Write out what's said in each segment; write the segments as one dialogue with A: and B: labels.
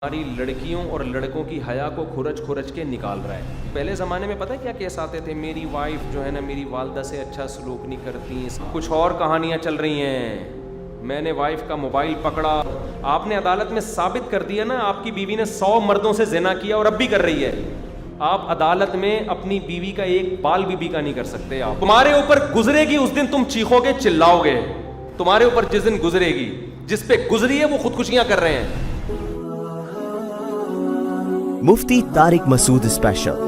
A: ہماری لڑکیوں اور لڑکوں کی حیا کو کھرچ کھرچ کے نکال رہا ہے۔ پہلے زمانے میں پتہ ہے کیا کیس آتے تھے؟ میری وائف جو ہے نا میری والدہ سے اچھا سلوک نہیں کرتی، کچھ اور کہانیاں چل رہی ہیں، میں نے وائف کا موبائل پکڑا۔ آپ نے عدالت میں ثابت کر دیا نا آپ کی بیوی نے 100 مردوں سے زنا کیا اور اب بھی کر رہی ہے، آپ عدالت میں اپنی بیوی کا ایک بال بھی بیکا نہیں کر سکتے۔ آپ تمہارے اوپر گزرے گی اس دن تم چیخو گے چلاؤ گے، تمہارے اوپر جس دن گزرے گی، جس پہ گزری ہے وہ خودکشیاں کر رہے ہیں۔
B: مفتی طارق مسعود اسپیشل۔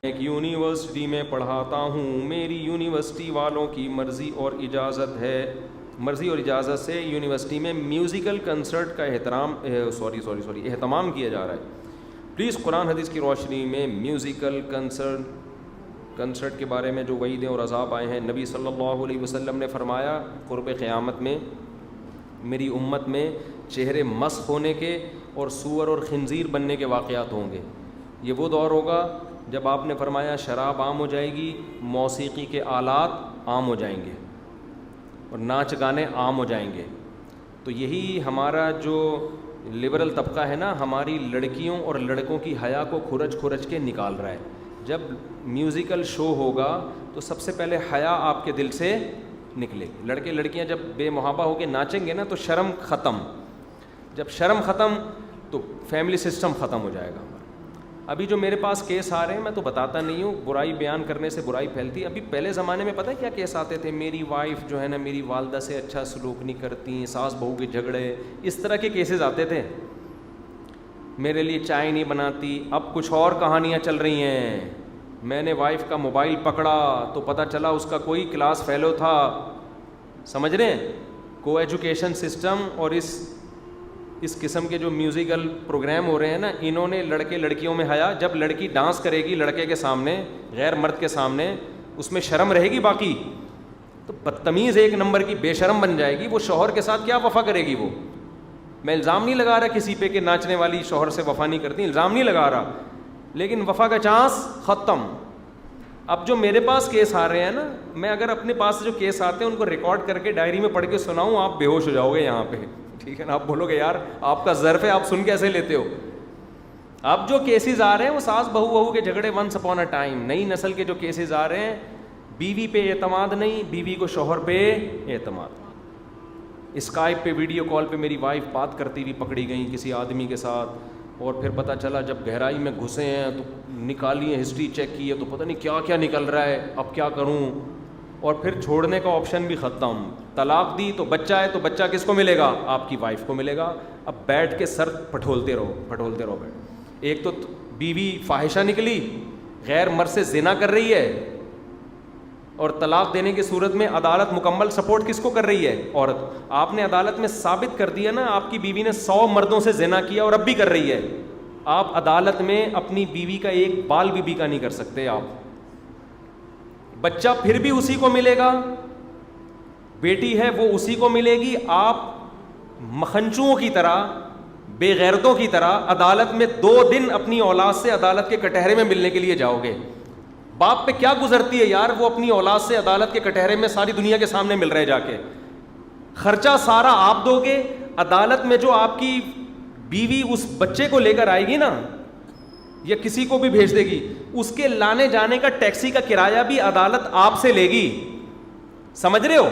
A: ایک یونیورسٹی میں پڑھاتا ہوں، میری یونیورسٹی والوں کی مرضی اور اجازت ہے، مرضی اور اجازت سے یونیورسٹی میں میوزیکل کنسرٹ کا اہتمام کیا جا رہا ہے۔ پلیز قرآن حدیث کی روشنی میں میوزیکل کنسرٹ کے بارے میں جو وعیدیں اور عذاب آئے ہیں، نبی صلی اللہ علیہ وسلم نے فرمایا قرب قیامت میں میری امت میں چہرے مسخ ہونے کے اور سور اور خنزیر بننے کے واقعات ہوں گے۔ یہ وہ دور ہوگا جب آپ نے فرمایا شراب عام ہو جائے گی، موسیقی کے آلات عام ہو جائیں گے اور ناچ گانے عام ہو جائیں گے۔ تو یہی ہمارا جو لبرل طبقہ ہے نا، ہماری لڑکیوں اور لڑکوں کی حیا کو کھرچ کھرچ کے نکال رہا ہے۔ جب میوزیکل شو ہوگا تو سب سے پہلے حیا آپ کے دل سے نکلے گی۔ لڑکے لڑکیاں جب بے محابہ ہو کے ناچیں گے نا تو شرم ختم، جب شرم ختم تو فیملی سسٹم ختم ہو جائے گا۔ ابھی جو میرے پاس کیس آ رہے ہیں میں تو بتاتا نہیں ہوں، برائی بیان کرنے سے برائی پھیلتی ہے۔ ابھی پہلے زمانے میں پتہ ہے کیا کیس آتے تھے؟ میری وائف جو ہے نا میری والدہ سے اچھا سلوک نہیں کرتی، ساس بہو کے جھگڑے، اس طرح کے کیسز آتے تھے۔ میرے لیے چائے نہیں بناتی، اب کچھ اور کہانیاں چل رہی ہیں۔ میں نے وائف کا موبائل پکڑا تو پتہ چلا اس کا کوئی کلاس فیلو تھا۔ سمجھ رہے ہیں؟ کو ایجوکیشن سسٹم اور اس قسم کے جو میوزیکل پروگرام ہو رہے ہیں نا، انہوں نے لڑکے لڑکیوں میں حیا، جب لڑکی ڈانس کرے گی لڑکے کے سامنے، غیر مرد کے سامنے، اس میں شرم رہے گی باقی تو بدتمیز ایک نمبر کی بے شرم بن جائے گی۔ وہ شوہر کے ساتھ کیا وفا کرے گی؟ وہ میں الزام نہیں لگا رہا کسی پہ کہ ناچنے والی شوہر سے وفا نہیں کرتی، الزام نہیں لگا رہا، لیکن وفا کا چانس ختم۔ اب جو میرے پاس کیس آ رہے ہیں نا، میں اگر اپنے پاس جو کیس آتے ہیں ان کو ریکارڈ کر کے ڈائری میں پڑھ کے سناؤں، آپ بے ہوش ہو جاؤ گے یہاں پہ، ٹھیک ہے نا؟ آپ بولو گے یار آپ کا ظرف ہے، آپ سن کیسے لیتے ہو؟ اب جو کیسز آ رہے ہیں وہ ساس بہو کے جھگڑے، ونس اپون اے ٹائم، نئی نسل کے جو کیسز آ رہے ہیں، بیوی پہ اعتماد نہیں، بیوی کو شوہر پہ اعتماد۔ اسکائپ پہ ویڈیو کال پہ میری وائف بات کرتی ہوئی پکڑی گئی کسی آدمی کے ساتھ، اور پھر پتہ چلا جب گہرائی میں گھسے ہیں تو نکالی ہے، ہسٹری چیک کی ہے تو پتہ نہیں کیا کیا نکل رہا ہے، اب کیا کروں؟ اور پھر چھوڑنے کا آپشن بھی ختم۔ طلاق دی تو بچہ ہے تو بچہ کس کو ملے گا؟ آپ کی وائف کو ملے گا۔ اب بیٹھ کے سر پھٹولتے رہو بیٹھ۔ ایک تو بیوی فاحشہ نکلی، غیر مرد سے زنا کر رہی ہے، اور طلاق دینے کی صورت میں عدالت مکمل سپورٹ کس کو کر رہی ہے؟ عورت۔ آپ نے عدالت میں ثابت کر دیا نا آپ کی بیوی نے 100 مردوں سے زنا کیا اور اب بھی کر رہی ہے، آپ عدالت میں اپنی بیوی کا ایک بال بھی بیکا نہیں کر سکتے۔ آپ بچہ پھر بھی اسی کو ملے گا، بیٹی ہے وہ اسی کو ملے گی۔ آپ مکھنچوؤں کی طرح، بے غیرتوں کی طرح عدالت میں 2 دن اپنی اولاد سے عدالت کے کٹہرے میں ملنے کے لیے جاؤ گے۔ باپ پہ کیا گزرتی ہے یار، وہ اپنی اولاد سے عدالت کے کٹہرے میں ساری دنیا کے سامنے مل رہے، جا کے خرچہ سارا آپ دو گے۔ عدالت میں جو آپ کی بیوی اس بچے کو لے کر آئے گی نا، یا کسی کو بھی بھیج دے گی، اس کے لانے جانے کا ٹیکسی کا کرایہ بھی عدالت آپ سے لے گی، سمجھ رہے ہو؟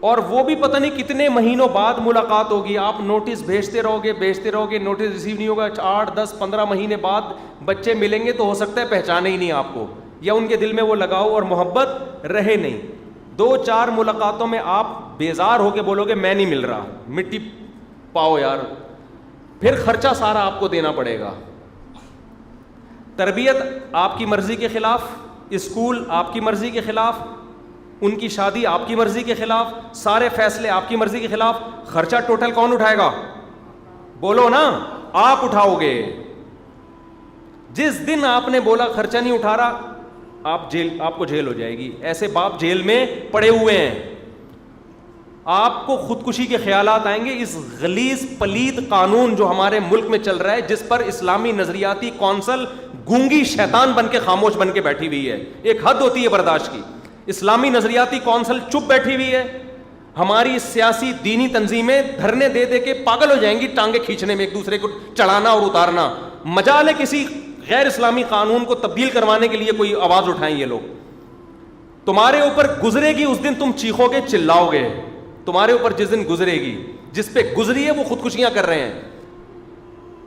A: اور وہ بھی پتہ نہیں کتنے مہینوں بعد ملاقات ہوگی، آپ نوٹس بھیجتے رہو گے، نوٹس ریسیو نہیں ہوگا، 8 10 15 مہینے بعد بچے ملیں گے تو ہو سکتا ہے پہچانے ہی نہیں آپ کو، یا ان کے دل میں وہ لگاؤ اور محبت رہے نہیں۔ 2-4 ملاقاتوں میں آپ بیزار ہو کے بولو گے میں نہیں مل رہا، مٹی پاؤ یار، پھر خرچہ سارا آپ کو دینا پڑے گا۔ تربیت آپ کی مرضی کے خلاف، اسکول آپ کی مرضی کے خلاف، ان کی شادی آپ کی مرضی کے خلاف، سارے فیصلے آپ کی مرضی کے خلاف۔ خرچہ ٹوٹل کون اٹھائے گا؟ بولو نا، آپ اٹھاؤ گے۔ جس دن آپ نے بولا خرچہ نہیں اٹھا رہا، آپ کو جیل ہو جائے گی۔ ایسے باپ جیل میں پڑے ہوئے ہیں، آپ کو خودکشی کے خیالات آئیں گے۔ اس غلیظ پلید قانون جو ہمارے ملک میں چل رہا ہے، جس پر اسلامی نظریاتی کونسل گونگی شیطان بن کے خاموش بن کے بیٹھی ہوئی ہے، ایک حد ہوتی ہے برداشت کی۔ اسلامی نظریاتی کونسل چپ بیٹھی ہوئی ہے، ہماری سیاسی دینی تنظیمیں دھرنے دے دے کے پاگل ہو جائیں گی ٹانگیں کھینچنے میں، ایک دوسرے کو چڑھانا اور اتارنا. مجال ہے کسی غیر اسلامی قانون کو تبدیل کروانے کے لیے کوئی آواز اٹھائیں یہ لوگ. تمہارے اوپر گزرے گی اس دن تم چیخو گے چلاؤ گے. تمہارے اوپر جس دن گزرے گی، جس پہ گزری ہے وہ خودکشیاں کر رہے ہیں.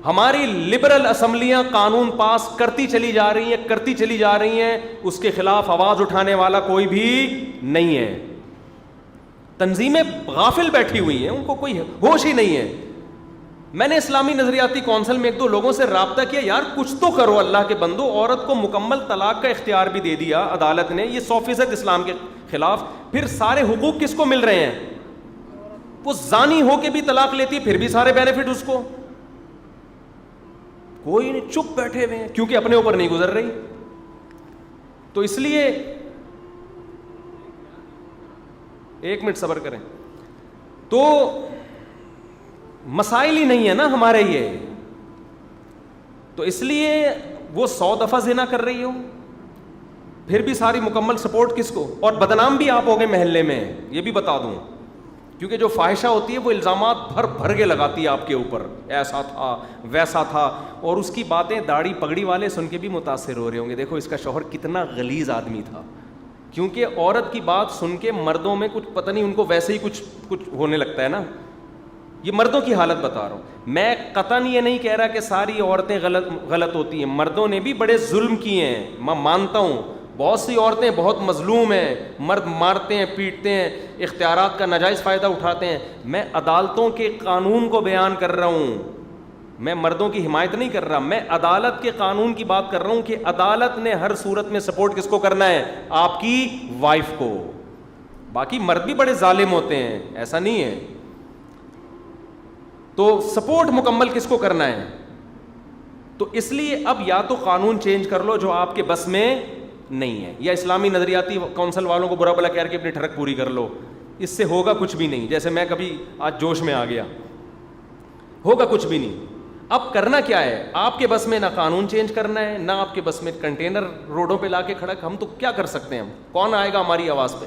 A: ہماری لبرل اسمبلیاں قانون پاس کرتی چلی جا رہی ہیں، اس کے خلاف آواز اٹھانے والا کوئی بھی نہیں ہے. تنظیمیں غافل بیٹھی ہوئی ہیں، ان کو کوئی ہوش ہی نہیں ہے. میں نے اسلامی نظریاتی کونسل میں 1-2 لوگوں سے رابطہ کیا، یار کچھ تو کرو اللہ کے بندو. عورت کو مکمل طلاق کا اختیار بھی دے دیا عدالت نے، یہ 100% اسلام کے خلاف. پھر سارے حقوق کس کو مل رہے ہیں؟ وہ زانی ہو کے بھی طلاق لیتی ہے، پھر بھی سارے بینیفٹ اس کو. کوئی نہیں، چپ بیٹھے ہوئے ہیں کیونکہ اپنے اوپر نہیں گزر رہی. تو اس لیے 1 منٹ صبر کریں. تو مسائل ہی نہیں ہے نا ہمارے یہ. تو اس لیے وہ 100 دفعہ زنا کر رہی ہو پھر بھی ساری مکمل سپورٹ کس کو؟ اور بدنام بھی آپ ہو گئے محلے میں، یہ بھی بتا دوں. کیونکہ جو فاحشہ ہوتی ہے وہ الزامات بھر کے لگاتی ہے آپ کے اوپر، ایسا تھا ویسا تھا. اور اس کی باتیں داڑھی پگڑی والے سن کے بھی متاثر ہو رہے ہوں گے، دیکھو اس کا شوہر کتنا غلیظ آدمی تھا. کیونکہ عورت کی بات سن کے مردوں میں کچھ پتہ نہیں، ان کو ویسے ہی کچھ ہونے لگتا ہے نا. یہ مردوں کی حالت بتا رہا ہوں میں. قطعاً یہ نہیں کہہ رہا کہ ساری عورتیں غلط ہوتی ہیں، مردوں نے بھی بڑے ظلم کیے ہیں، میں مانتا ہوں. بہت سی عورتیں بہت مظلوم ہیں، مرد مارتے ہیں، پیٹتے ہیں، اختیارات کا ناجائز فائدہ اٹھاتے ہیں. میں عدالتوں کے قانون کو بیان کر رہا ہوں، میں مردوں کی حمایت نہیں کر رہا. میں عدالت کے قانون کی بات کر رہا ہوں کہ عدالت نے ہر صورت میں سپورٹ کس کو کرنا ہے؟ آپ کی وائف کو. باقی مرد بھی بڑے ظالم ہوتے ہیں، ایسا نہیں ہے. تو سپورٹ مکمل کس کو کرنا ہے؟ تو اس لیے اب یا تو قانون چینج کر لو جو آپ کے بس میں نہیں ہے، یا اسلامی نظریاتی کونسل والوں کو برا بلا کہہ کے اپنی ٹھڑک پوری کر لو. اس سے ہوگا کچھ بھی نہیں. جیسے میں کبھی آج جوش میں آ گیا، ہوگا کچھ بھی نہیں. اب کرنا کیا ہے؟ آپ کے بس میں نہ قانون چینج کرنا ہے، نہ آپ کے بس میں کنٹینر روڈوں پہ لا کے کھڑا. ہم تو کیا کر سکتے ہیں؟ ہم کون آئے گا ہماری آواز پہ؟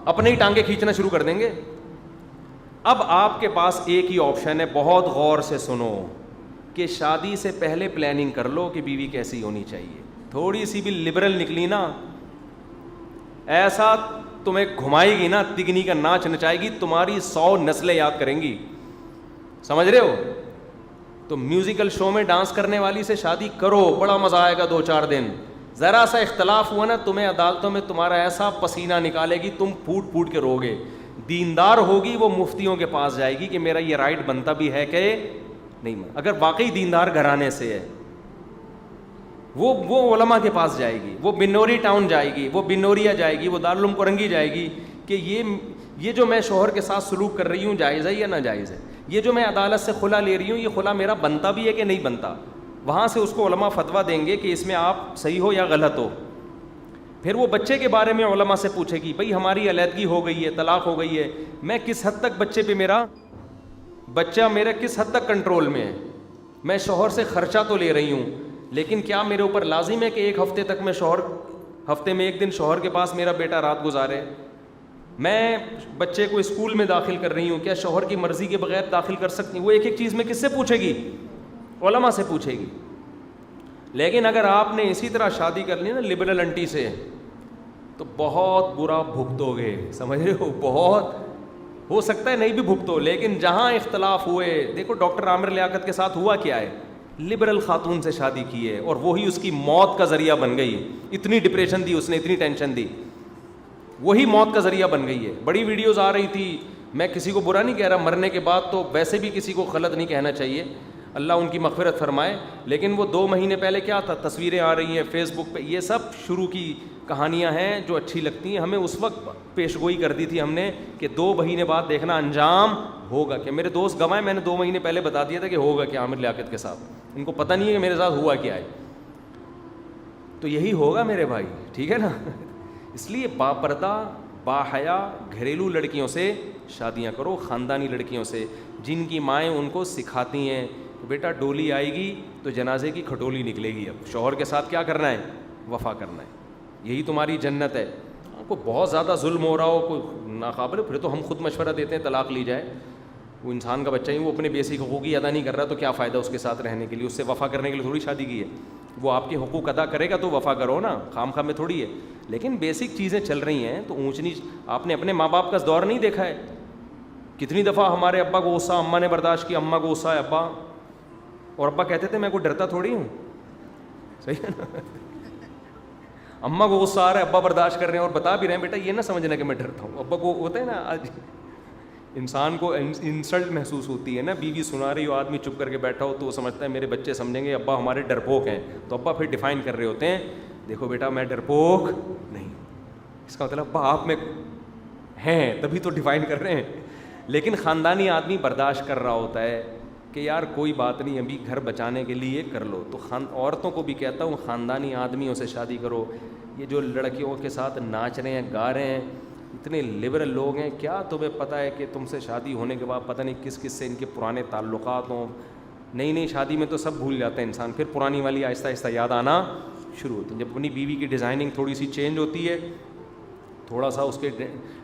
A: اپنے ہی ٹانگیں کھینچنا شروع کر دیں گے. اب آپ کے پاس ایک ہی آپشن ہے، بہت غور سے سنو، کہ شادی سے پہلے پلاننگ کر لو کہ بیوی کیسی ہونی چاہیے. تھوڑی سی بھی لبرل نکلی نا، ایسا تمہیں گھمائے گی نا، تگنی کا ناچ نچائے گی، تمہاری 100 نسلیں یاد کریں گی. سمجھ رہے ہو؟ تو میوزیکل شو میں ڈانس کرنے والی سے شادی کرو، بڑا مزہ آئے گا 2-4 دن. ذرا سا اختلاف ہوا نا، تمہیں عدالتوں میں تمہارا ایسا پسینہ نکالے گی تم پھوٹ پھوٹ کے رو گے. دیندار ہوگی وہ مفتیوں کے پاس جائے گی کہ میرا یہ رائٹ بنتا بھی ہے کہ نہیں. اگر واقعی دیندار گھرانے سے ہے وہ علماء کے پاس جائے گی، وہ بنوری ٹاؤن جائے گی، وہ بنوریا جائے گی، وہ دارالعلوم کرنگی جائے گی کہ یہ جو میں شوہر کے ساتھ سلوک کر رہی ہوں جائز ہے یا ناجائز ہے. یہ جو میں عدالت سے خلا لے رہی ہوں، یہ خلا میرا بنتا بھی ہے کہ نہیں بنتا. وہاں سے اس کو علماء فتویٰ دیں گے کہ اس میں آپ صحیح ہو یا غلط ہو. پھر وہ بچے کے بارے میں علماء سے پوچھے گی، بھئی ہماری علیحدگی ہو گئی ہے، طلاق ہو گئی ہے، میں کس حد تک بچے پہ بچہ میرا کس حد تک کنٹرول میں ہے. میں شوہر سے خرچہ تو لے رہی ہوں، لیکن کیا میرے اوپر لازم ہے کہ 1 ہفتے تک میں ہفتے میں 1 دن شوہر کے پاس میرا بیٹا رات گزارے. میں بچے کو اسکول میں داخل کر رہی ہوں، کیا شوہر کی مرضی کے بغیر داخل کر سکتی ہوں؟ وہ ایک چیز میں کس سے پوچھے گی؟ علماء سے پوچھے گی. لیکن اگر آپ نے اسی طرح شادی کر لی نا لبرل انٹی سے، تو بہت برا بھگتو گے. سمجھ رہے ہو؟ بہت ہو سکتا ہے نہیں بھی بھگتو، لیکن جہاں اختلاف ہوئے، دیکھو ڈاکٹر عامر لیاقت کے ساتھ ہوا کیا ہے؟ لبرل خاتون سے شادی کی ہے اور وہی اس کی موت کا ذریعہ بن گئی. اتنی ڈپریشن دی اس نے، اتنی ٹینشن دی، وہی موت کا ذریعہ بن گئی ہے. بڑی ویڈیوز آ رہی تھی. میں کسی کو برا نہیں کہہ رہا، مرنے کے بعد تو ویسے بھی کسی کو غلط نہیں کہنا چاہیے، اللہ ان کی مغفرت فرمائے. لیکن وہ 2 مہینے پہلے کیا تھا، تصویریں آ رہی ہیں فیس بک پہ. یہ سب شروع کی کہانیاں ہیں جو اچھی لگتی ہیں. ہمیں اس وقت پیش گوئی کر دی تھی ہم نے کہ 2 مہینے بعد دیکھنا انجام ہوگا. کہ میرے دوست گوائے، میں نے 2 مہینے پہلے بتا دیا تھا کہ ہوگا کہ عامر لیاقت کے ساتھ. ان کو پتہ نہیں ہے کہ میرے ساتھ ہوا کیا ہے. تو یہی ہوگا میرے بھائی، ٹھیک ہے نا. اس لیے باپردہ باحیا گھریلو لڑکیوں سے شادیاں کرو، خاندانی لڑکیوں سے جن کی مائیں ان کو سکھاتی ہیں بیٹا ڈولی آئے گی تو جنازے کی کھٹولی نکلے گی. اب شوہر کے ساتھ کیا کرنا ہے؟ وفا کرنا ہے، یہی تمہاری جنت ہے. کوئی بہت زیادہ ظلم ہو رہا ہو, کوئی ناقابل, پھر تو ہم خود مشورہ دیتے ہیں طلاق لی جائے. وہ انسان کا بچہ ہی, وہ اپنے بیسک حقوق ہی ادا نہیں کر رہا تو کیا فائدہ اس کے ساتھ رہنے کے لیے, اس سے وفا کرنے کے لیے تھوڑی شادی کی ہے. وہ آپ کے حقوق ادا کرے گا تو وفا کرو نا, خام خواہ میں تھوڑی ہے. لیکن بیسک چیزیں چل رہی ہیں تو اونچ نیچ. آپ نے اپنے ماں باپ کا دور نہیں دیکھا ہے, کتنی دفعہ ہمارے ابا کو غصہ اماں نے برداشت کیا, اماں کو غصہ ہے ابا, اور ابا کہتے تھے میں کوئی ڈرتا تھوڑی ہوں, صحیح ہے نا. اماں کو غصہ آ رہا ہے, ابا برداشت کر رہے ہیں اور بتا بھی رہے ہیں بیٹا یہ نہ سمجھنا کہ میں ڈرتا ہوں. ابا کو ہوتا ہے نا, آج انسان کو انسلٹ محسوس ہوتی ہے نا, بیوی سنا رہی ہو, آدمی چپ کر کے بیٹھا ہو تو وہ سمجھتا ہے میرے بچے سمجھیں گے ابا ہمارے ڈرپوک ہیں, تو ابا پھر ڈیفائن کر رہے ہوتے ہیں دیکھو بیٹا میں ڈرپوک نہیں, اس کا مطلب ابا آپ میں ہیں تبھی تو ڈیفائن کر رہے ہیں. لیکن خاندانی آدمی برداشت کر رہا ہوتا ہے کہ یار کوئی بات نہیں, ابھی گھر بچانے کے لیے کر لو. تو عورتوں کو بھی کہتا ہوں خاندانی آدمیوں سے شادی کرو. یہ جو لڑکیوں کے ساتھ ناچ رہے ہیں گا رہے ہیں, اتنے لبرل لوگ ہیں, کیا تمہیں پتہ ہے کہ تم سے شادی ہونے کے بعد پتہ نہیں کس کس سے ان کے پرانے تعلقات ہوں. نئی شادی میں تو سب بھول جاتا ہے انسان, پھر پرانی والی آہستہ آہستہ یاد آنا شروع ہوتی ہے. جب اپنی بیوی کی ڈیزائننگ تھوڑی سی چینج ہوتی ہے, تھوڑا سا اس کے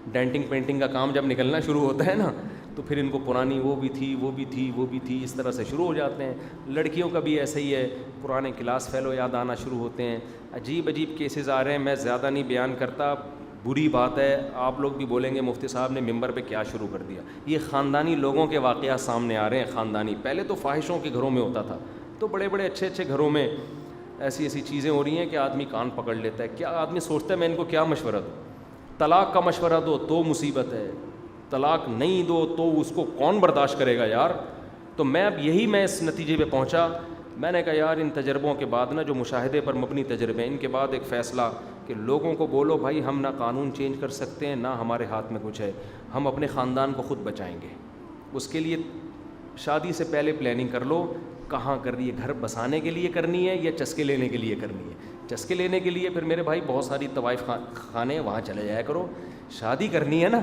A: ڈینٹنگ پینٹنگ کا کام جب نکلنا شروع ہوتا ہے نا, تو پھر ان کو پرانی وہ بھی تھی وہ بھی تھی وہ بھی تھی, اس طرح سے شروع ہو جاتے ہیں. لڑکیوں کا بھی ایسا ہی ہے, پرانے کلاس فیلو یاد آنا شروع ہوتے ہیں. عجیب عجیب کیسز آ رہے ہیں, میں زیادہ نہیں بیان کرتا, بری بات ہے. آپ لوگ بھی بولیں گے مفتی صاحب نے ممبر پہ کیا شروع کر دیا. یہ خاندانی لوگوں کے واقعات سامنے آ رہے ہیں. خاندانی پہلے تو فاحشوں کے گھروں میں ہوتا تھا, تو بڑے بڑے اچھے اچھے گھروں میں ایسی چیزیں ہو رہی ہیں کہ آدمی کان پکڑ لیتا ہے. کیا آدمی سوچتا ہے میں ان کو کیا مشورہ دوں, طلاق کا مشورہ دو تو مصیبت ہے, طلاق نہیں دو تو اس کو کون برداشت کرے گا یار. تو میں اس نتیجے پہ پہنچا, میں نے کہا یار ان تجربوں کے بعد نا, جو مشاہدے پر مبنی تجربے ہیں, ان کے بعد ایک فیصلہ کہ لوگوں کو بولو بھائی ہم نہ قانون چینج کر سکتے ہیں, نہ ہمارے ہاتھ میں کچھ ہے, ہم اپنے خاندان کو خود بچائیں گے. اس کے لیے شادی سے پہلے پلاننگ کر لو, کہاں کرنی ہے, گھر بسانے کے لیے کرنی ہے یا چسکے لینے کے لیے کرنی ہے. چسکے لینے کے لیے پھر میرے بھائی بہت ساری طوائف خانے وہاں چلے جایا کرو. شادی کرنی ہے نا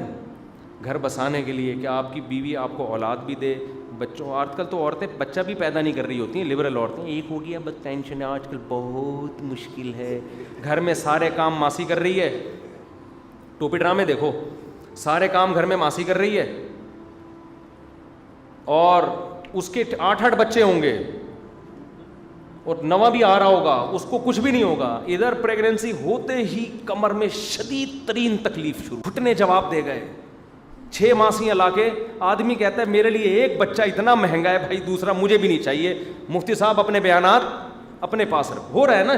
A: گھر بسانے کے لیے, کہ آپ کی بیوی آپ کو اولاد بھی دے. بچوں, آج کل تو عورتیں بچہ بھی پیدا نہیں کر رہی ہوتی ہیں, لبرل عورتیں, ایک ہو گیا بس ٹینشن ہے, آج کل بہت مشکل ہے. گھر میں سارے کام ماسی کر رہی ہے, ٹوپی ڈرامے دیکھو, سارے کام گھر میں ماسی کر رہی ہے, اور اس کے 8 بچے ہوں گے اور 9واں بھی آ رہا ہوگا, اس کو کچھ بھی نہیں ہوگا. ادھر پریگننسی ہوتے ہی کمر میں شدید ترین تکلیف شروع, گھٹنے جواب دے گئے, 6 ماسیاں لا کے. آدمی کہتا ہے میرے لیے ایک بچہ اتنا مہنگا ہے بھائی, دوسرا مجھے بھی نہیں چاہیے. مفتی صاحب اپنے بیانات اپنے پاس رکھو. ہو رہا ہے نا,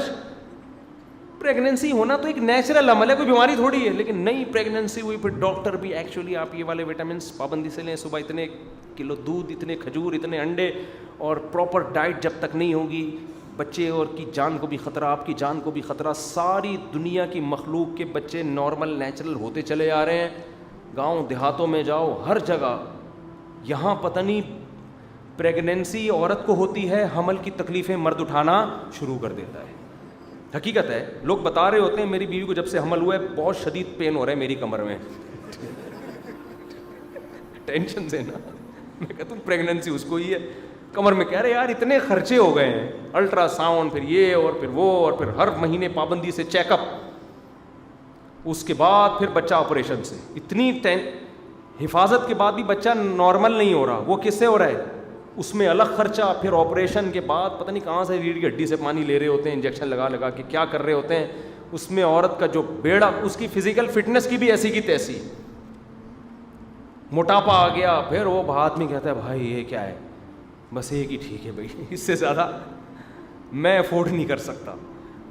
A: پریگننسی ہونا تو ایک نیچرل عمل ہے, کوئی بیماری تھوڑی ہے. لیکن نہیں پریگننسی ہوئی, پھر ڈاکٹر بھی ایکچولی آپ یہ والے وٹامنس پابندی سے لیں, صبح اتنے کلو دودھ, اتنے کھجور, اتنے انڈے, اور پراپر ڈائٹ جب تک نہیں ہوگی, بچے اور کی جان کو بھی خطرہ, آپ کی جان کو بھی خطرہ. ساری دنیا کی مخلوق کے بچے نارمل نیچرل ہوتے چلے آ رہے ہیں. گاؤں دیہاتوں میں جاؤ, ہر جگہ. یہاں پتہ نہیں پریگننسی عورت کو ہوتی ہے, حمل کی تکلیفیں مرد اٹھانا شروع کر دیتا ہے. حقیقت ہے, لوگ بتا رہے ہوتے ہیں میری بیوی کو جب سے حمل ہوا ہے بہت شدید پین ہو رہا ہے میری کمر میں, ٹینشن سے نا. میں کہتا ہوں پریگننسی اس کو ہی ہے, کمر میں. کہہ رہے یار اتنے خرچے ہو گئے ہیں, الٹرا ساؤنڈ, پھر یہ اور پھر وہ, اور پھر ہر مہینے پابندی سے چیک اپ, اس کے بعد پھر بچہ آپریشن سے. اتنی حفاظت کے بعد بھی بچہ نارمل نہیں ہو رہا. وہ کس سے ہو رہا ہے, اس میں الگ خرچہ, پھر آپریشن کے بعد پتہ نہیں کہاں سے ریڑھ کی ہڈی سے پانی لے رہے ہوتے ہیں, انجیکشن لگا لگا کے کیا کر رہے ہوتے ہیں. اس میں عورت کا جو بیڑا, اس کی فزیکل فٹنس کی بھی ایسی کی تیسی, موٹاپا آ گیا. پھر وہ آدمی کہتا ہے بھائی یہ کیا ہے, بس ایک ہی ٹھیک ہے بھائی, اس سے زیادہ میں افورڈ نہیں کر سکتا.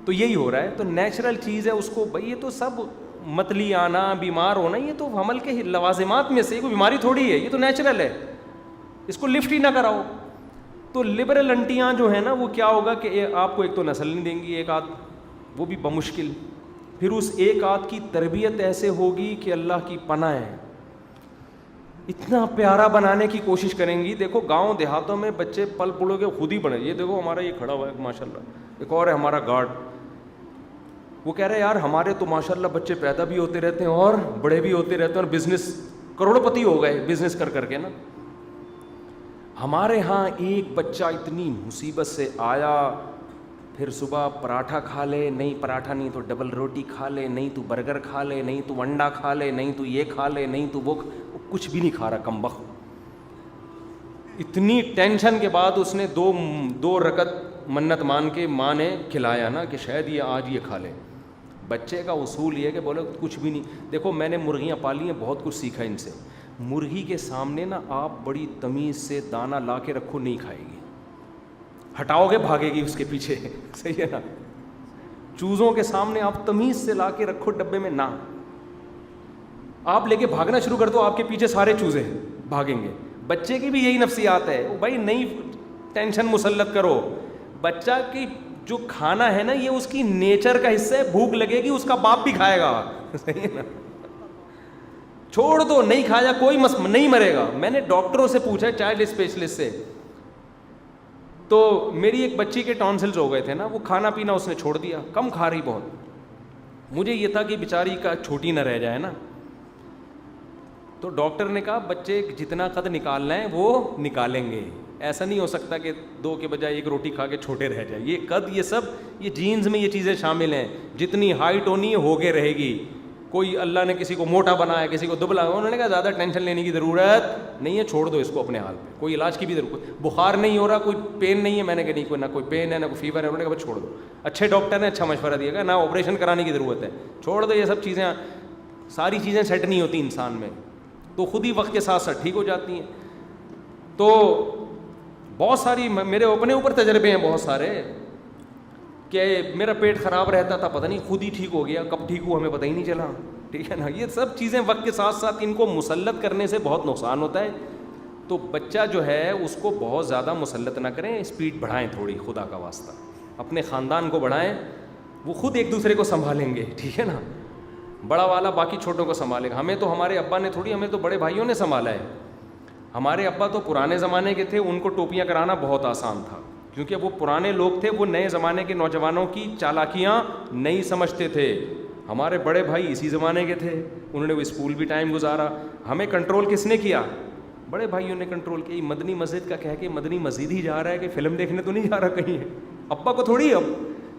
A: تو یہی ہو رہا ہے. تو نیچرل چیز ہے, اس کو بھائی یہ تو سب متلی آنا, بیمار ہونا, یہ تو حمل کے لوازمات میں سے, کوئی بیماری تھوڑی ہے, یہ تو نیچرل ہے, اس کو لفٹ ہی نہ کراؤ. تو لبرل انٹیاں جو ہیں نا, وہ کیا ہوگا کہ آپ کو ایک تو نسل نہیں دیں گی, ایک آدھ وہ بھی بمشکل. پھر اس ایک آدھ کی تربیت ایسے ہوگی کہ اللہ کی پناہ ہے, اتنا پیارا بنانے کی کوشش کریں گی. دیکھو گاؤں دیہاتوں میں بچے پل پڑو کے خود ہی بنے. یہ دیکھو ہمارا یہ کھڑا ہوا ہے ماشاء اللہ, ایک اور ہے ہمارا گارڈ, وہ کہہ رہے یار ہمارے تو ماشاء اللہ بچے پیدا بھی ہوتے رہتے ہیں اور بڑے بھی ہوتے رہتے ہیں, اور بزنس کروڑوں پتی ہو گئے بزنس کر کر کے نا. ہمارے ہاں ایک بچہ اتنی مصیبت سے آیا, پھر صبح پراٹھا کھا لے, نہیں پراٹھا نہیں تو ڈبل روٹی کھا لے, نہیں تو برگر کھا لے, نہیں تو انڈا کھا لے, نہیں تو یہ کھا لے, نہیں تو وہ کچھ بھی نہیں کھا رہا کمبخت. اتنی ٹینشن کے بعد اس نے دو رکعت منت مان کے ماں نے کھلایا نا کہ شاید یہ آج یہ کھا لے. بچے کا اصول یہ ہے کہ بولے کچھ بھی نہیں. دیکھو میں نے مرغیاں پالی ہیں, بہت کچھ سیکھا ان سے. مرغی کے سامنے نا آپ بڑی تمیز سے دانہ لا کے رکھو, نہیں کھائے گی, ہٹاؤ گے بھاگے گی اس کے پیچھے, صحیح ہے نا. چوزوں کے سامنے آپ تمیز سے لا کے رکھو ڈبے میں, نہ آپ لے کے بھاگنا شروع کر دو, آپ کے پیچھے سارے چوزے بھاگیں گے. بچے کی بھی یہی نفسیات ہے, بھائی نہیں ٹینشن مسلط کرو. بچہ کی جو کھانا ہے نا یہ اس کی نیچر کا حصہ ہے, بھوک لگے گی اس کا باپ بھی کھائے گا, صحیح ہے نا. چھوڑ دو, نہیں کھایا کوئی نہیں مرے گا. میں نے ڈاکٹروں سے پوچھا, چائلڈ اسپیشلسٹ سے, تو میری ایک بچی کے ٹونسلز ہو گئے تھے نا, وہ کھانا پینا اس نے چھوڑ دیا, کم کھا رہی بہت. مجھے یہ تھا کہ بیچاری کا چھوٹی نہ رہ جائے نا. تو ڈاکٹر نے کہا بچے جتنا قد نکالنا ہے وہ نکالیں گے, ایسا نہیں ہو سکتا کہ 2 کے بجائے 1 روٹی کھا کے چھوٹے رہ جائے. یہ قد یہ سب یہ جینز میں یہ چیزیں شامل ہیں. جتنی ہائٹ ہونی ہے ہو کے رہے گی. کوئی اللہ نے کسی کو موٹا بنایا, کسی کو دبلا, انہوں نے کہا زیادہ ٹینشن لینے کی ضرورت نہیں ہے, چھوڑ دو اس کو اپنے حال پہ, کوئی علاج کی بھی ضرورت. بخار نہیں ہو رہا, کوئی پین نہیں ہے, میں نے کہا نہیں, کوئی نہ کوئی پین ہے نہ کوئی فیور ہے, انہوں نے کہا چھوڑ دو. اچھے ڈاکٹر نے اچھا مشورہ دیا, نہ آپریشن کرانے کی ضرورت ہے, چھوڑ دو. یہ سب چیزیں, ساری چیزیں سیٹ نہیں ہوتی انسان میں, تو خود ہی وقت کے ساتھ ساتھ ٹھیک ہو جاتی ہیں. تو بہت ساری میرے اپنے اوپر تجربے ہیں بہت سارے, کہ میرا پیٹ خراب رہتا تھا, پتہ نہیں خود ہی ٹھیک ہو گیا, کب ٹھیک ہوا ہمیں پتہ ہی نہیں چلا, ٹھیک ہے نا. یہ سب چیزیں وقت کے ساتھ ساتھ ان کو مسلط کرنے سے بہت نقصان ہوتا ہے. تو بچہ جو ہے اس کو بہت زیادہ مسلط نہ کریں, اسپیڈ بڑھائیں تھوڑی, خدا کا واسطہ اپنے خاندان کو بڑھائیں, وہ خود ایک دوسرے کو سنبھالیں گے, ٹھیک ہے نا. بڑا والا باقی چھوٹوں کو سنبھالے گا. ہمیں تو ہمارے ابا نے تھوڑی, ہمیں تو بڑے بھائیوں نے سنبھالا ہے. ہمارے ابا تو پرانے زمانے کے تھے, ان کو ٹوپیاں کرانا بہت آسان تھا, کیونکہ وہ پرانے لوگ تھے, وہ نئے زمانے کے نوجوانوں کی چالاکیاں نہیں سمجھتے تھے. ہمارے بڑے بھائی اسی زمانے کے تھے, انہوں نے وہ اسکول بھی ٹائم گزارا. ہمیں کنٹرول کس نے کیا؟ بڑے بھائیوں نے کنٹرول کیا. مدنی مسجد کا کہہ کے مدنی مسجد ہی جا رہا ہے کہ فلم دیکھنے تو نہیں جا رہا کہیں ہے. ابا کو تھوڑی, اب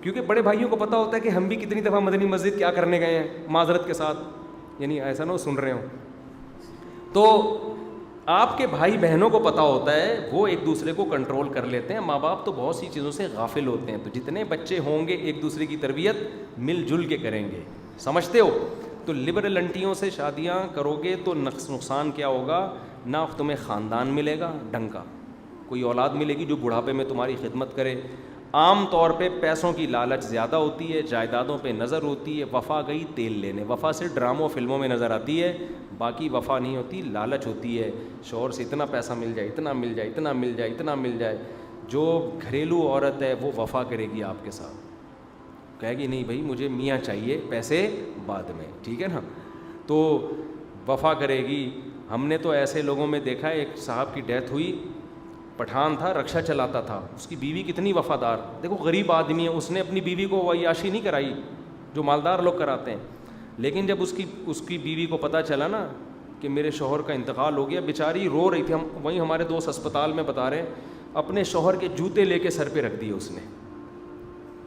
A: کیونکہ بڑے بھائیوں کو پتہ ہوتا ہے کہ ہم بھی کتنی دفعہ مدنی مسجد کیا کرنے گئے ہیں, معذرت کے ساتھ, یعنی ایسا نہ سن رہے ہوں. تو آپ کے بھائی بہنوں کو پتہ ہوتا ہے, وہ ایک دوسرے کو کنٹرول کر لیتے ہیں. ماں باپ تو بہت سی چیزوں سے غافل ہوتے ہیں. تو جتنے بچے ہوں گے ایک دوسرے کی تربیت مل جل کے کریں گے, سمجھتے ہو. تو لبرل انٹیوں سے شادیاں کرو گے تو نقصان کیا ہوگا؟ نہ تمہیں خاندان ملے گا ڈھنگ کا, کوئی اولاد ملے گی جو بڑھاپے میں تمہاری خدمت کرے. عام طور پہ پیسوں کی لالچ زیادہ ہوتی ہے, جائیدادوں پہ نظر ہوتی ہے. وفا گئی تیل لینے, وفا سے ڈراموں فلموں میں نظر آتی ہے, باقی وفا نہیں ہوتی, لالچ ہوتی ہے. شوہر سے اتنا پیسہ مل جائے, اتنا مل جائے, اتنا مل جائے, اتنا مل جائے. جو گھریلو عورت ہے وہ وفا کرے گی آپ کے ساتھ, کہے گی نہیں بھائی مجھے میاں چاہیے, پیسے بعد میں, ٹھیک ہے نا. تو وفا کرے گی. ہم نے تو ایسے لوگوں میں دیکھا ہے, ایک صاحب کی ڈیتھ ہوئی, پٹھان تھا, رکشا چلاتا تھا, اس کی بیوی کتنی وفادار. دیکھو غریب آدمی ہے, اس نے اپنی بیوی کو عیاشی نہیں کرائی جو مالدار لوگ کراتے ہیں. لیکن جب اس کی بیوی کو پتہ چلا نا کہ میرے شوہر کا انتقال ہو گیا, بیچاری رو رہی تھی. ہم وہیں ہمارے دوست اسپتال میں بتا رہے ہیں, اپنے شوہر کے جوتے لے کے سر پہ رکھ دیے اس نے.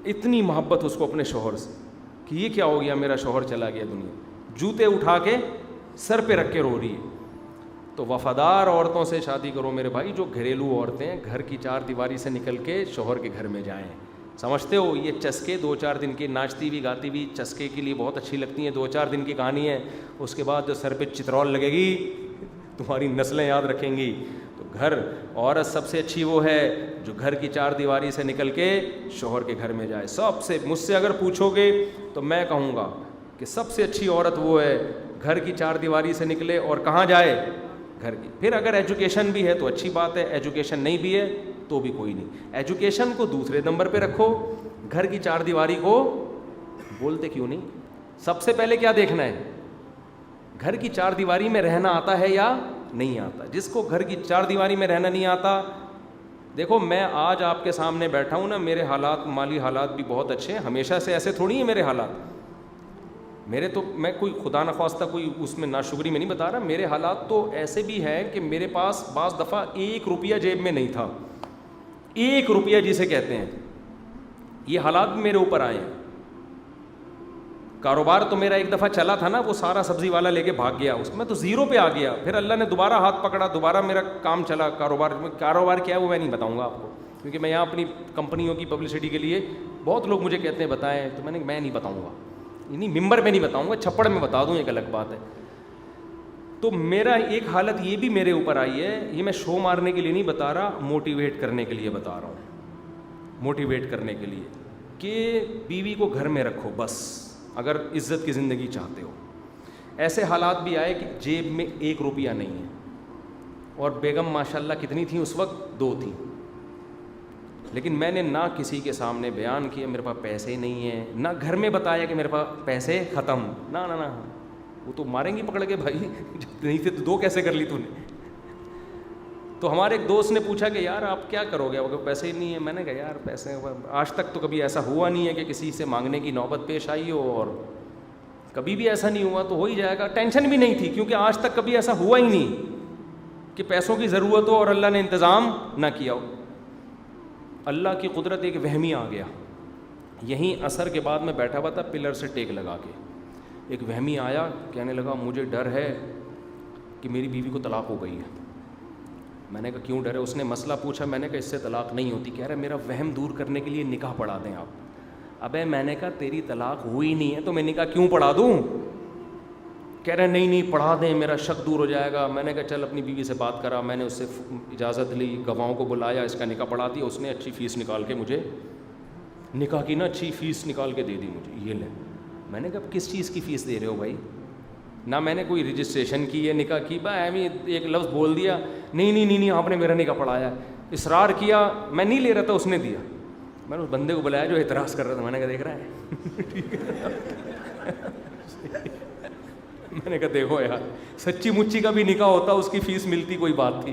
A: اتنی محبت اس کو اپنے شوہر سے کہ یہ کیا ہو گیا, میرا شوہر چلا گیا دنیا. جوتے اٹھا کے سر پہ رکھ کے رو رہی ہے. تو وفادار عورتوں سے شادی کرو میرے بھائی, جو گھریلو عورتیں گھر کی 4 دیواری سے نکل کے شوہر کے گھر میں جائیں. سمجھتے ہو, یہ چسکے 2-4 دن کی, ناچتی بھی گاتی بھی چسکے کے لیے بہت اچھی لگتی ہیں, 2-4 دن کی کہانی ہے. اس کے بعد جو سر پہ چترول لگے گی تمہاری نسلیں یاد رکھیں گی. تو گھر عورت سب سے اچھی وہ ہے جو گھر کی 4 دیواری سے نکل کے شوہر کے گھر میں جائے. سب سے, مجھ سے اگر پوچھو گے تو میں کہوں گا کہ سب سے اچھی عورت وہ ہے گھر کی 4 دیواری سے نکلے اور کہاں جائے, گھر کی. پھر اگر ایجوکیشن بھی ہے تو اچھی بات ہے, ایجوکیشن نہیں بھی ہے تو بھی کوئی نہیں. ایجوکیشن کو دوسرے نمبر پہ رکھو, گھر کی 4 دیواری کو بولتے کیوں نہیں. سب سے پہلے کیا دیکھنا ہے, گھر کی 4 دیواری میں رہنا آتا ہے یا نہیں آتا. جس کو گھر کی 4 دیواری میں رہنا نہیں آتا, دیکھو میں آج آپ کے سامنے بیٹھا ہوں نا, میرے حالات, مالی حالات بھی بہت اچھے ہیں, ہمیشہ سے ایسے تھوڑی ہیں میرے حالات. میرے تو, میں کوئی خدا نخواستہ کوئی اس میں ناشکری میں نہیں بتا رہا, میرے حالات تو ایسے بھی ہیں کہ میرے پاس بعض دفعہ 1 روپیہ جیب میں نہیں تھا. 1 روپیہ جسے کہتے ہیں, یہ حالات بھی میرے اوپر آئے ہیں. کاروبار تو میرا ایک دفعہ چلا تھا نا, وہ سارا سبزی والا لے کے بھاگ گیا, اس میں تو زیرو پہ آ گیا. پھر اللہ نے دوبارہ ہاتھ پکڑا, دوبارہ میرا کام چلا. کاروبار کیا ہے وہ میں نہیں بتاؤں گا آپ کو, کیونکہ میں یہاں اپنی کمپنیوں کی پبلسٹی کے لیے بہت لوگ مجھے کہتے ہیں بتائیں, تو میں نہیں بتاؤں گا, یعنی ممبر پہ نہیں بتاؤں گا, چھپڑ میں بتا دوں ایک الگ بات ہے. تو میرا ایک حالت یہ بھی میرے اوپر آئی ہے, یہ میں شو مارنے کے لیے نہیں بتا رہا, موٹیویٹ کرنے کے لیے بتا رہا ہوں, موٹیویٹ کرنے کے لیے کہ بیوی کو گھر میں رکھو بس, اگر عزت کی زندگی چاہتے ہو. ایسے حالات بھی آئے کہ جیب میں 1 روپیہ نہیں ہے, اور بیگم ماشاء اللہ کتنی تھیں اس وقت, 2 تھیں, لیکن میں نے نہ کسی کے سامنے بیان کیا میرے پاس پیسے نہیں ہیں, نہ گھر میں بتایا کہ میرے پاس پیسے ختم, نہ نہ نہ, وہ تو ماریں گی پکڑ کے بھائی, جب نہیں تھے تو 2 کیسے کر لی تو نے. تو ہمارے ایک دوست نے پوچھا کہ یار آپ کیا کرو گے, وہ پیسے ہی نہیں ہیں. میں نے کہا یار پیسے, آج تک تو کبھی ایسا ہوا نہیں ہے کہ کسی سے مانگنے کی نوبت پیش آئی ہو, اور کبھی بھی ایسا نہیں ہوا, تو ہو ہی جائے گا. ٹینشن بھی نہیں تھی, کیونکہ آج تک کبھی ایسا ہوا ہی نہیں کہ پیسوں کی ضرورت ہو اور اللہ نے انتظام نہ کیا ہو. اللہ کی قدرت ایک وہمی آ گیا. یہیں عصر کے بعد میں بیٹھا ہوا تھا پلر سے ٹیک لگا کے, ایک وہمی آیا, کہنے لگا مجھے ڈر ہے کہ میری بیوی کو طلاق ہو گئی ہے. میں نے کہا کیوں ڈر ہے؟ اس نے مسئلہ پوچھا. میں نے کہا اس سے طلاق نہیں ہوتی. کہہ رہا میرا وہم دور کرنے کے لیے نکاح پڑھا دیں آپ. ابے میں نے کہا تیری طلاق ہوئی نہیں ہے تو میں نکاح کیوں پڑھا دوں؟ کہہ رہے نہیں پڑھا دیں, میرا شک دور ہو جائے گا. میں نے کہا چل اپنی بیوی سے بات کرا, میں نے اس سے اجازت لی, گواہوں کو بلایا, اس کا نکاح پڑھا دیا. اس نے اچھی فیس نکال کے مجھے نکاح کی اچھی فیس نکال کے دے دی مجھے, یہ لے. میں نے کہا کس چیز کی فیس دے رہے ہو بھائی؟ نہ میں نے کوئی رجسٹریشن کی ہے نکاح کی, بھائی ایک لفظ بول دیا, نہیں آپ نے میرا نکاح پڑھایا. اصرار کیا, میں نہیں لے رہا تھا, اس نے دیا. میں نے اس بندے کو بلایا جو اعتراض کر رہا تھا. میں نے کہا دیکھ رہا ہے میں نے کہا دیکھو یار, سچی مچی کا بھی نکاح ہوتا, اس کی فیس ملتی, کوئی بات تھی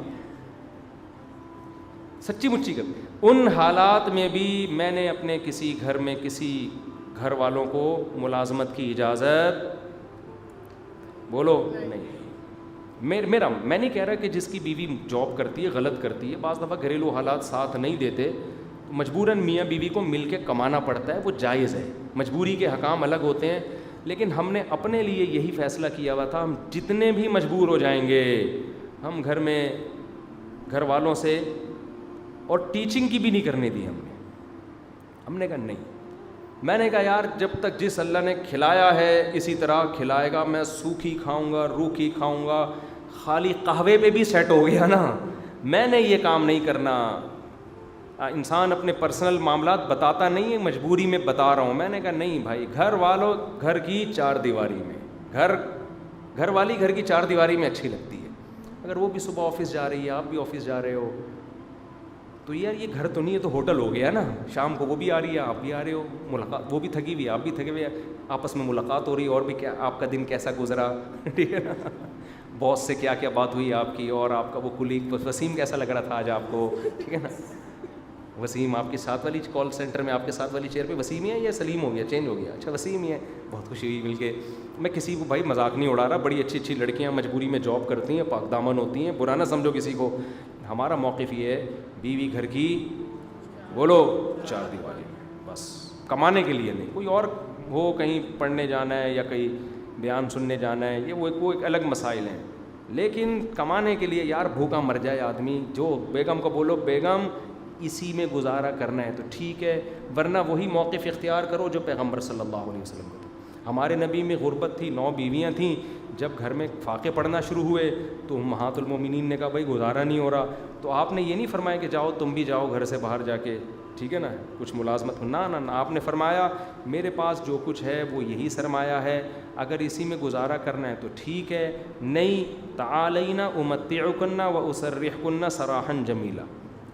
A: سچی مچی کا. ان حالات میں بھی میں نے اپنے کسی گھر میں کسی گھر والوں کو ملازمت کی اجازت بولو نہیں. میں نہیں کہہ رہا کہ جس کی بیوی جاب کرتی ہے غلط کرتی ہے, بعض دفعہ گھریلو حالات ساتھ نہیں دیتے تو مجبوراً میاں بیوی کو مل کے کمانا پڑتا ہے, وہ جائز ہے. مجبوری کے حکام الگ ہوتے ہیں, لیکن ہم نے اپنے لیے یہی فیصلہ کیا ہوا تھا, ہم جتنے بھی مجبور ہو جائیں گے ہم گھر میں گھر والوں سے, اور ٹیچنگ کی بھی نہیں کرنے دی ہم نے کہا نہیں. میں نے کہا یار جب تک جس اللہ نے کھلایا ہے اسی طرح کھلائے گا. میں سوکھی کھاؤں گا, روکھی کھاؤں گا, خالی قہوے پہ بھی سیٹ ہو گیا نا, میں نے یہ کام نہیں کرنا. انسان اپنے پرسنل معاملات بتاتا نہیں ہے, مجبوری میں بتا رہا ہوں. میں نے کہا نہیں بھائی, گھر والوں گھر کی 4 دیواری میں, گھر والی گھر کی 4 دیواری میں اچھی لگتی ہے. اگر وہ بھی صبح آفس جا رہی ہے, آپ بھی آفس جا رہے ہو, تو یار یہ گھر تو نہیں ہے, تو ہوٹل ہو گیا نا. شام کو وہ بھی آ رہی ہے, آپ بھی آ رہے ہو, ملاقات, وہ بھی تھکی ہوئی ہے, آپ بھی تھکے ہوئے, آپس میں ملاقات ہو رہی ہے. اور بھی کیا, آپ کا دن کیسا گزرا, ٹھیک ہے نا, باس سے کیا کیا بات ہوئی آپ کی, اور آپ کا وہ کلیگ وسیم کیسا لگ رہا تھا آج آپ کو, ٹھیک ہے نا. وسیم آپ کے ساتھ والی کال سینٹر میں آپ کے ساتھ والی چیئر پہ وسیم ہی ہے یا سلیم ہو گیا, چینج ہو گیا؟ اچھا وسیم ہی ہے, بہت خوشی ہوئی مل کے. میں کسی کو بھائی مذاق نہیں اڑا رہا, بڑی اچھی اچھی لڑکیاں مجبوری میں جاب کرتی ہیں, پاک دامن ہوتی ہیں, برا نہ سمجھو کسی کو. ہمارا موقف یہ ہے بیوی گھر کی بولو 4 دیواری میں بس, کمانے کے لیے نہیں. کوئی اور ہو, کہیں پڑھنے جانا ہے یا کہیں بیان سننے جانا ہے, یہ وہ ایک الگ مسائل ہیں, لیکن کمانے کے لیے یار بھوکا مر جائے آدمی. جو بیگم کو بولو بیگم اسی میں گزارا کرنا ہے تو ٹھیک ہے, ورنہ وہی موقف اختیار کرو جو پیغمبر صلی اللہ علیہ وسلم کو تھا. ہمارے نبی میں غربت تھی, 9 بیویاں تھیں. جب گھر میں فاقے پڑنا شروع ہوئے تو امہات المومنین نے کہا بھائی گزارا نہیں ہو رہا, تو آپ نے یہ نہیں فرمایا کہ جاؤ تم بھی جاؤ گھر سے باہر جا کے, ٹھیک ہے نا, کچھ ملازمت. نہ آپ نے فرمایا میرے پاس جو کچھ ہے وہ یہی سرمایہ ہے, اگر اسی میں گزارا کرنا ہے تو ٹھیک ہے, نہیں تعالینا امتعکن و اسرحکن سراحا جمیلا,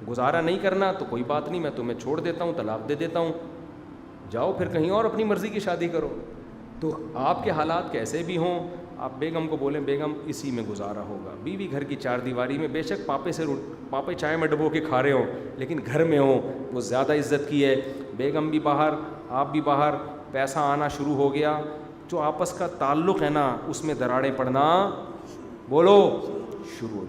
A: گزارا نہیں کرنا تو کوئی بات نہیں, میں تمہیں چھوڑ دیتا ہوں, طلاق دے دیتا ہوں, جاؤ پھر کہیں اور اپنی مرضی کی شادی کرو. تو آپ کے حالات کیسے بھی ہوں, آپ بیگم کو بولیں بیگم اسی میں گزارا ہوگا. بیوی گھر کی 4 دیواری میں, بے شک پاپے چائے میں ڈبو کے کھا رہے ہوں, لیکن گھر میں ہوں, وہ زیادہ عزت کی ہے. بیگم بھی باہر, آپ بھی باہر, پیسہ آنا شروع ہو گیا, جو آپس کا تعلق ہے نا اس میں دراڑیں پڑنا بولو شروع ہو.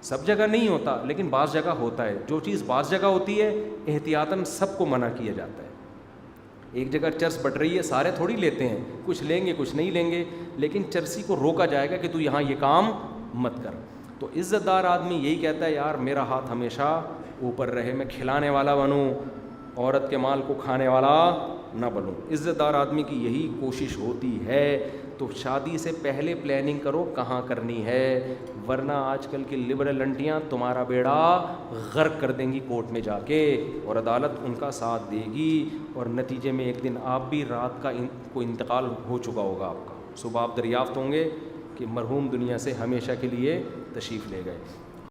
A: سب جگہ نہیں ہوتا لیکن بعض جگہ ہوتا ہے. جو چیز بعض جگہ ہوتی ہے احتیاطاً سب کو منع کیا جاتا ہے. ایک جگہ چرس بٹ رہی ہے, سارے تھوڑی لیتے ہیں, کچھ لیں گے کچھ نہیں لیں گے, لیکن چرسی کو روکا جائے گا کہ تو یہاں یہ کام مت کر. تو عزت دار آدمی یہی کہتا ہے یار میرا ہاتھ ہمیشہ اوپر رہے, میں کھلانے والا بنوں, عورت کے مال کو کھانے والا نہ بنوں. عزت دار آدمی کی یہی کوشش ہوتی ہے. تو شادی سے پہلے پلاننگ کرو کہاں کرنی ہے, ورنہ آج کل کی لبرل انٹیاں تمہارا بیڑا غرق کر دیں گی کورٹ میں جا کے, اور عدالت ان کا ساتھ دے گی, اور نتیجے میں ایک دن آپ بھی رات کا کو انتقال ہو چکا ہوگا آپ کا, صبح آپ دریافت ہوں گے کہ مرحوم دنیا سے ہمیشہ کے لیے تشریف لے گئے.